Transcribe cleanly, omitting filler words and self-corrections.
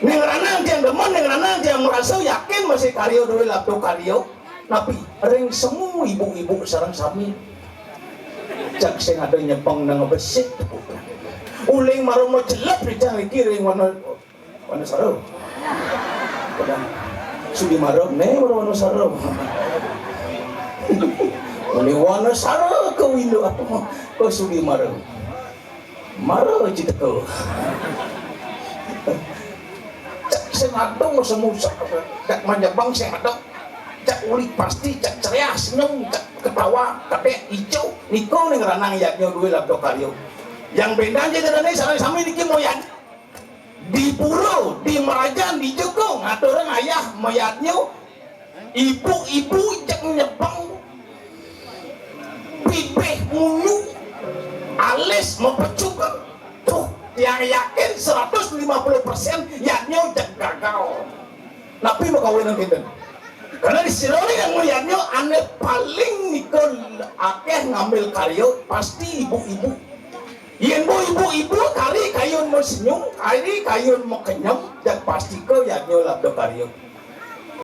Nengrana dia demen, nengrana dia merasa yakin masih karyo dulu lapto karyo. Tapi ring semua ibu-ibu sareng sami. Jak sing ada nyepeng nang besit. Uling marung mau jelek dijang iki ring warna sarau. Padahal sudi marung ne warna sarau. Uling warna sarau ke window apa? Kau sudi marung. Marung cita kau. Sing adong semua cak manjabang sing adong cak ulik pasti cak ceria senyum cak ketawa kadek hijau niko ning ranang yaknya duwe laptop karyo yang beda aja dengan ini sampai niki moyat di puro di Merajan di Jogong atau orang ayah moyatnya ibu-ibu cak nyepang pipih mulu alis mempecukan tuh yang yakin 150% yaknya udah gagal tapi mau kawinan kita karena di sini yang melihatnya aneh paling nikol akeh ngambil karyo pasti ibu-ibu yang ibu-ibu kali kayun mau senyum kali kayun mau kenyam dan pasti kau yaknya labdo karyo